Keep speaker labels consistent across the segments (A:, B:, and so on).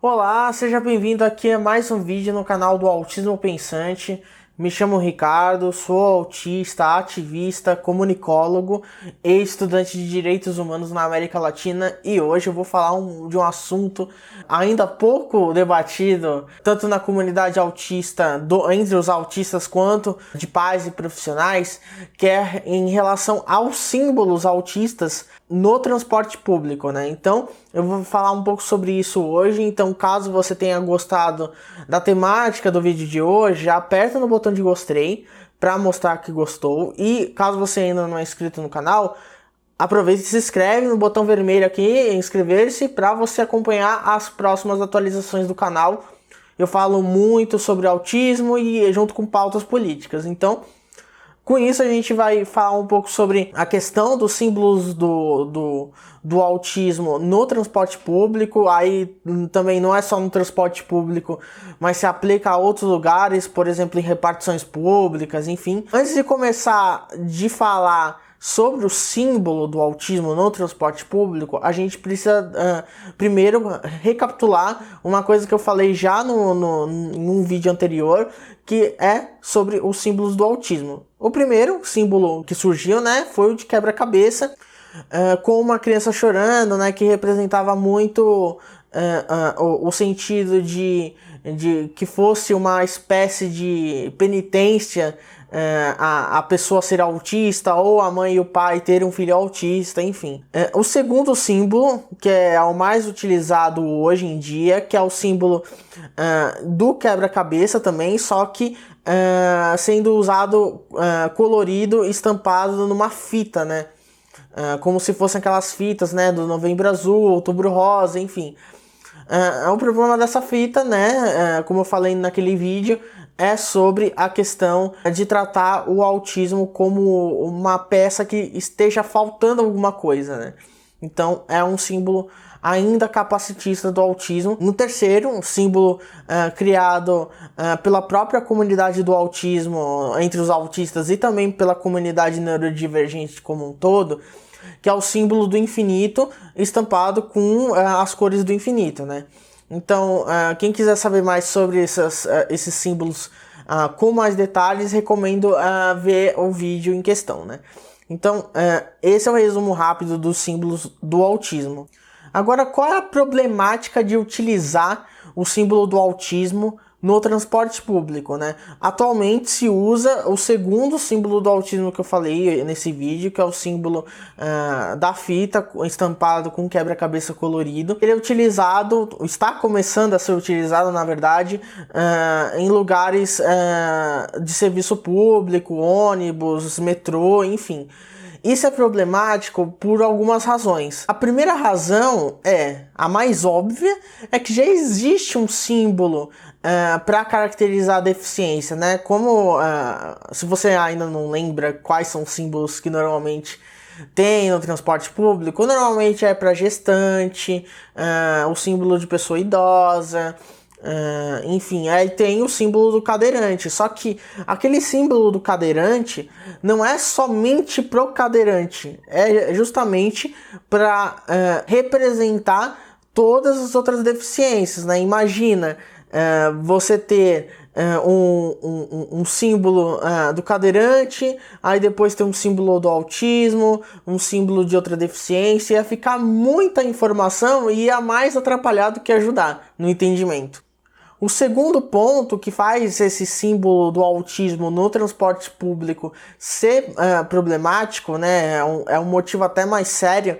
A: Olá, seja bem-vindo aqui a mais um vídeo no canal do Autismo Pensante. Me chamo Ricardo, sou autista, ativista, comunicólogo e estudante de Direitos Humanos na América Latina, e hoje eu vou falar de um assunto ainda pouco debatido, tanto na comunidade autista, entre os autistas, quanto de pais e profissionais, que é em relação aos símbolos autistas no transporte público, né? Então, eu vou falar um pouco sobre isso hoje. Então, caso você tenha gostado da temática do vídeo de hoje, já aperta no botão de gostei para mostrar que gostou. E caso você ainda não é inscrito no canal, aproveita e se inscreve no botão vermelho aqui, inscrever-se, para você acompanhar as próximas atualizações do canal. Eu falo muito sobre autismo e junto com pautas políticas. Então, com isso, a gente vai falar um pouco sobre a questão dos símbolos do autismo no transporte público. Aí também não é só no transporte público, mas se aplica a outros lugares, por exemplo, em repartições públicas, enfim. Antes de começar de falar sobre o símbolo do autismo no transporte público, a gente precisa primeiro recapitular uma coisa que eu falei já num vídeo anterior, que é sobre os símbolos do autismo. O primeiro símbolo que surgiu, né, foi o de quebra-cabeça, com uma criança chorando, né, que representava muito o sentido de que fosse uma espécie de penitência, a pessoa ser autista, ou a mãe e o pai terem um filho autista, enfim. O segundo símbolo, que é o mais utilizado hoje em dia, que é o símbolo do quebra-cabeça também, só que sendo usado colorido, estampado numa fita, né? Como se fossem aquelas fitas, né, do Novembro Azul, Outubro Rosa, enfim. O problema dessa fita, né, como eu falei naquele vídeo, é sobre a questão de tratar o autismo como uma peça que esteja faltando alguma coisa, né? Então é um símbolo ainda capacitista do autismo. No terceiro, um símbolo criado pela própria comunidade do autismo, entre os autistas, e também pela comunidade neurodivergente como um todo, que é o símbolo do infinito estampado com as cores do infinito, né? Então, quem quiser saber mais sobre esses símbolos com mais detalhes, recomendo ver o vídeo em questão, né? Então, esse é o resumo rápido dos símbolos do autismo. Agora, qual é a problemática de utilizar o símbolo do autismo no transporte público, né? Atualmente se usa o segundo símbolo do autismo que eu falei nesse vídeo, que é o símbolo da fita estampado com quebra-cabeça colorido. Ele é utilizado, está começando a ser utilizado, na verdade, em lugares de serviço público, ônibus, metrô, enfim. Isso é problemático por algumas razões. A primeira razão a mais óbvia, é que já existe um símbolo para caracterizar a deficiência, né? Como, se você ainda não lembra quais são os símbolos que normalmente tem no transporte público, normalmente é para gestante, o símbolo de pessoa idosa, enfim, aí tem o símbolo do cadeirante. Só que aquele símbolo do cadeirante não é somente pro cadeirante, é justamente para representar todas as outras deficiências, né? Imagina você ter um símbolo do cadeirante, aí depois tem um símbolo do autismo, um símbolo de outra deficiência, ia ficar muita informação e ia mais atrapalhar do que ajudar no entendimento. O segundo ponto que faz esse símbolo do autismo no transporte público ser problemático, né, é um motivo até mais sério,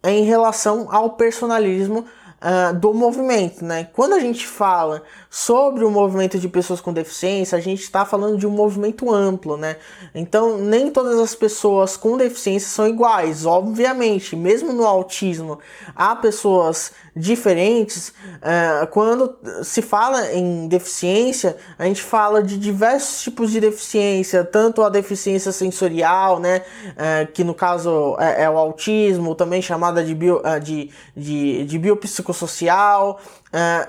A: é em relação ao personalismo do movimento, né? Quando a gente fala sobre o movimento de pessoas com deficiência, a gente está falando de um movimento amplo, né? Então, nem todas as pessoas com deficiência são iguais, obviamente. Mesmo no autismo, há pessoas diferentes. Quando se fala em deficiência, a gente fala de diversos tipos de deficiência, tanto a deficiência sensorial, né? Que no caso é o autismo, também chamada de biopsicografia, psicossocial,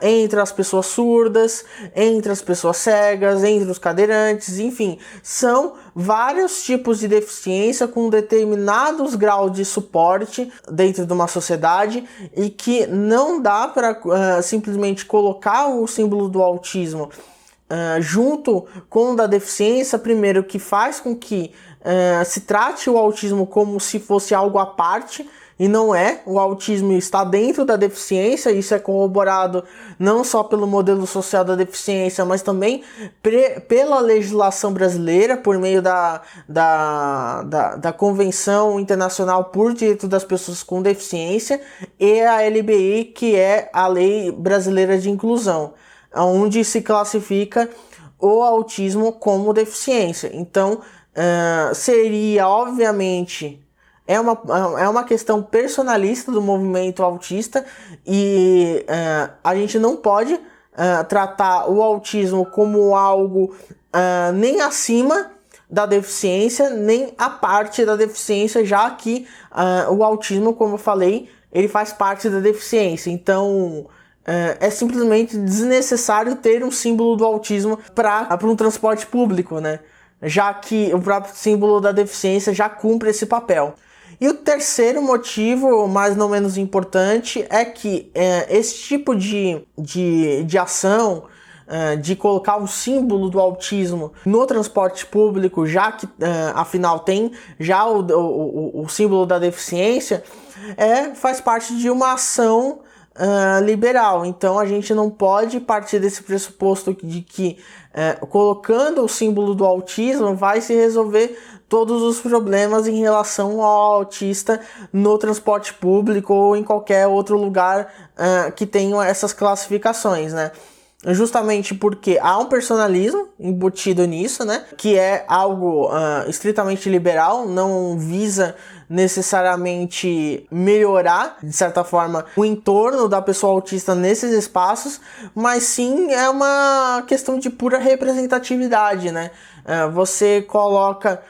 A: entre as pessoas surdas, entre as pessoas cegas, entre os cadeirantes, enfim, são vários tipos de deficiência com determinados graus de suporte dentro de uma sociedade e que não dá para simplesmente colocar o símbolo do autismo junto com o da deficiência, primeiro, que faz com que se trate o autismo como se fosse algo à parte, e não é. O autismo está dentro da deficiência, isso é corroborado não só pelo modelo social da deficiência, mas também pela legislação brasileira, por meio da Convenção Internacional por Direito das Pessoas com Deficiência, e a LBI, que é a Lei Brasileira de Inclusão, onde se classifica o autismo como deficiência. Então, seria, obviamente, é uma questão personalista do movimento autista, e a gente não pode tratar o autismo como algo nem acima da deficiência, nem a parte da deficiência, já que o autismo, como eu falei, ele faz parte da deficiência. Então, é simplesmente desnecessário ter um símbolo do autismo para um transporte público, né? Já que o próprio símbolo da deficiência já cumpre esse papel. E o terceiro motivo, mais não menos importante, é que esse tipo de ação, de colocar o símbolo do autismo no transporte público, já que afinal tem já o símbolo da deficiência, faz parte de uma ação liberal. Então a gente não pode partir desse pressuposto de que colocando o símbolo do autismo vai se resolver todos os problemas em relação ao autista no transporte público ou em qualquer outro lugar que tenha essas classificações, né? Justamente porque há um personalismo embutido nisso, né? Que é algo estritamente liberal, não visa necessariamente melhorar, de certa forma, o entorno da pessoa autista nesses espaços, mas sim é uma questão de pura representatividade, né? Você coloca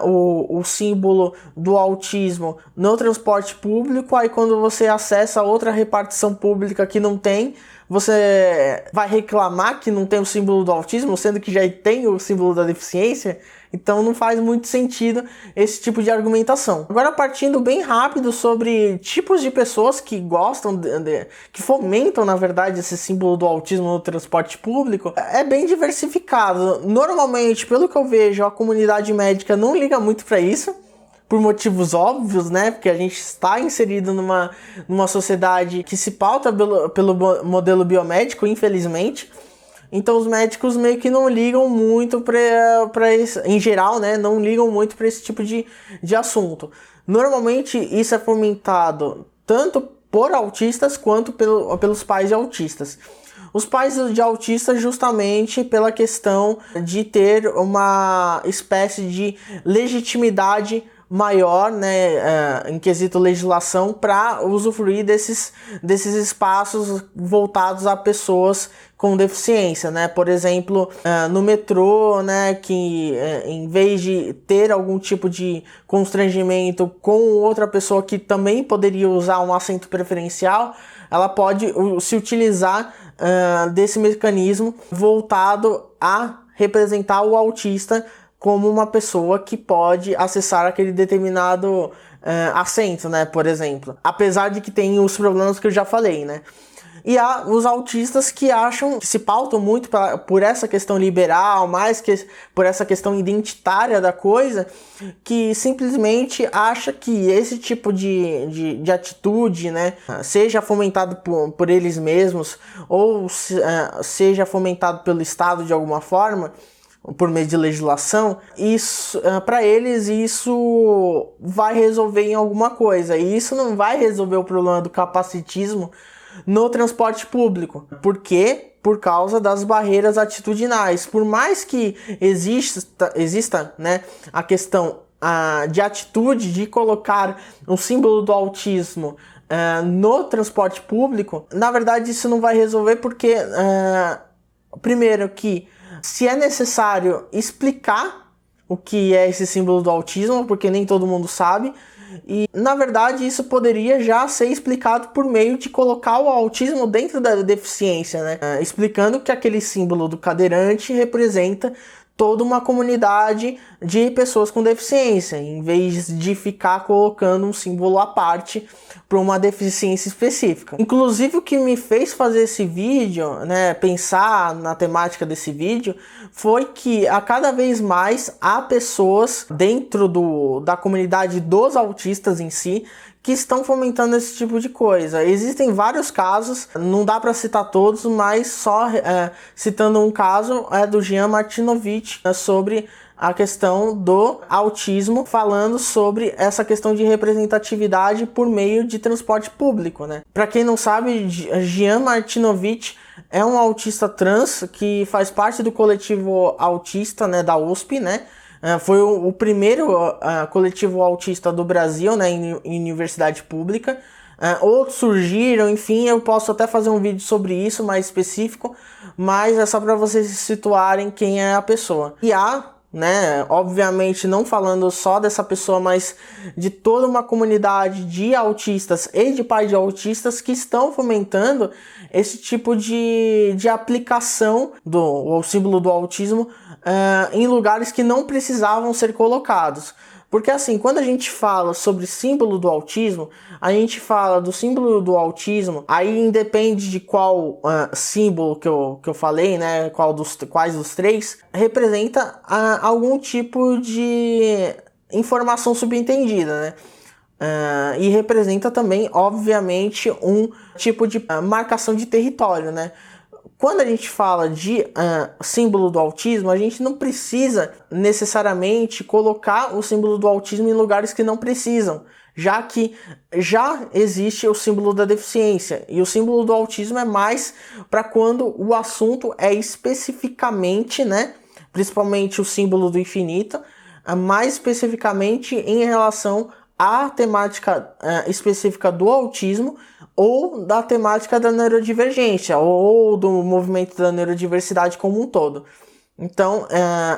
A: o símbolo do autismo no transporte público, aí quando você acessa outra repartição pública que não tem, você vai reclamar que não tem o símbolo do autismo, sendo que já tem o símbolo da deficiência. Então não faz muito sentido esse tipo de argumentação. Agora, partindo bem rápido sobre tipos de pessoas que gostam, que fomentam, na verdade, esse símbolo do autismo no transporte público, é bem diversificado. Normalmente, pelo que eu vejo, a comunidade médica não liga muito para isso, por motivos óbvios, né? Porque a gente está inserido numa sociedade que se pauta pelo modelo biomédico, infelizmente. Então os médicos meio que não ligam muito para isso, em geral, né? Não ligam muito para esse tipo de assunto. Normalmente isso é fomentado tanto por autistas quanto pelos pais de autistas. Os pais de autistas justamente pela questão de ter uma espécie de legitimidade maior, né, em quesito legislação, para usufruir desses espaços voltados a pessoas com deficiência, né? Por exemplo, no metrô, né, que em vez de ter algum tipo de constrangimento com outra pessoa que também poderia usar um assento preferencial, ela pode se utilizar desse mecanismo voltado a representar o autista como uma pessoa que pode acessar aquele determinado assento, né, por exemplo. Apesar de que tem os problemas que eu já falei, né. E há os autistas que acham, que se pautam muito por essa questão liberal, mais que por essa questão identitária da coisa, que simplesmente acha que esse tipo de atitude, né, seja fomentado por eles mesmos, ou seja fomentado pelo Estado de alguma forma, por meio de legislação, isso para eles isso vai resolver em alguma coisa. E isso não vai resolver o problema do capacitismo no transporte público. Por quê? Por causa das barreiras atitudinais. Por mais que exista, né, a questão de atitude de colocar o símbolo do autismo no transporte público, na verdade isso não vai resolver porque, primeiro que se é necessário explicar o que é esse símbolo do autismo, porque nem todo mundo sabe, E, na verdade, isso poderia já ser explicado por meio de colocar o autismo dentro da deficiência, né? Explicando que aquele símbolo do cadeirante representa toda uma comunidade de pessoas com deficiência, em vez de ficar colocando um símbolo à parte para uma deficiência específica. Inclusive, o que me fez fazer esse vídeo, né, pensar na temática desse vídeo, foi que a cada vez mais há pessoas dentro da comunidade dos autistas em si que estão fomentando esse tipo de coisa. Existem vários casos, não dá para citar todos, mas só citando um caso é do Jean Martinovich, sobre a questão do autismo, falando sobre essa questão de representatividade por meio de transporte público, né? Para quem não sabe, Jean Martinovich é um autista trans que faz parte do coletivo autista, né, da USP, né? Foi o primeiro coletivo autista do Brasil, né, em universidade pública. Outros surgiram, enfim, eu posso até fazer um vídeo sobre isso mais específico, mas é só para vocês se situarem quem é a pessoa. E há, né, obviamente não falando só dessa pessoa, mas de toda uma comunidade de autistas e de pais de autistas que estão fomentando esse tipo de aplicação do símbolo do autismo em lugares que não precisavam ser colocados. Porque assim, quando a gente fala sobre símbolo do autismo, a gente fala do símbolo do autismo, aí independe de qual símbolo que eu falei, né, quais dos três, representa algum tipo de informação subentendida, né? E representa também, obviamente, um tipo de marcação de território, né? Quando a gente fala de símbolo do autismo, a gente não precisa necessariamente colocar o símbolo do autismo em lugares que não precisam, já que já existe o símbolo da deficiência. E o símbolo do autismo é mais para quando o assunto é especificamente, né, principalmente o símbolo do infinito, mais especificamente em relação à temática específica do autismo, ou da temática da neurodivergência, ou do movimento da neurodiversidade como um todo. Então,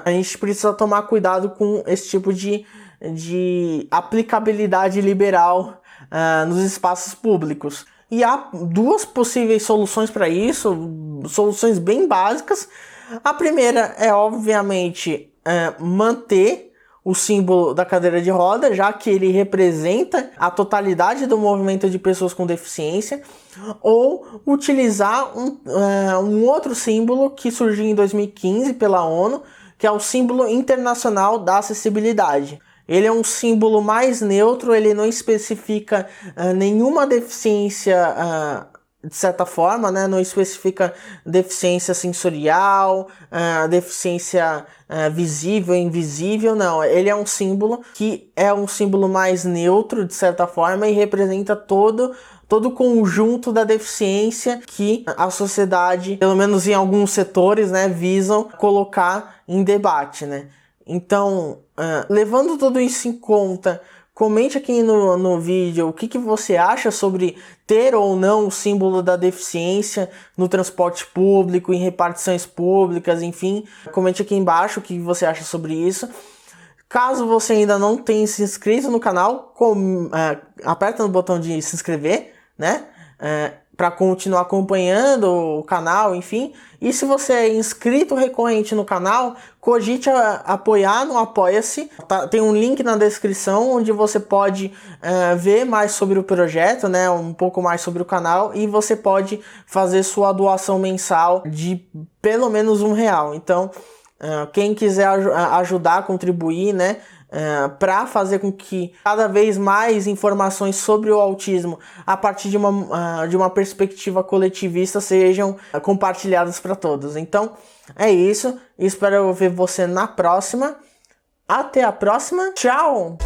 A: a gente precisa tomar cuidado com esse tipo de aplicabilidade liberal nos espaços públicos. E há duas possíveis soluções para isso, soluções bem básicas. A primeira é, obviamente, manter o símbolo da cadeira de roda, já que ele representa a totalidade do movimento de pessoas com deficiência, ou utilizar um outro símbolo que surgiu em 2015 pela ONU, que é o símbolo internacional da acessibilidade. Ele é um símbolo mais neutro, ele não especifica nenhuma deficiência de certa forma, né? Não especifica deficiência sensorial, deficiência visível, invisível, não. Ele é um símbolo que é um símbolo mais neutro, de certa forma, e representa todo o conjunto da deficiência que a sociedade, pelo menos em alguns setores, né, visam colocar em debate, né? Então, levando tudo isso em conta, comente aqui no vídeo o que você acha sobre ter ou não o símbolo da deficiência no transporte público, em repartições públicas, enfim. Comente aqui embaixo o que você acha sobre isso. Caso você ainda não tenha se inscrito no canal, aperta no botão de se inscrever, né? Para continuar acompanhando o canal, enfim. E se você é inscrito recorrente no canal, cogite apoiar no Apoia-se. Tem um link na descrição onde você pode ver mais sobre o projeto, né, um pouco mais sobre o canal, e você pode fazer sua doação mensal de pelo menos R$1. Então, quem quiser ajudar, contribuir, né, para fazer com que cada vez mais informações sobre o autismo a partir de uma perspectiva coletivista sejam compartilhadas para todos. Então é isso, espero ver você na próxima. Até a próxima, tchau!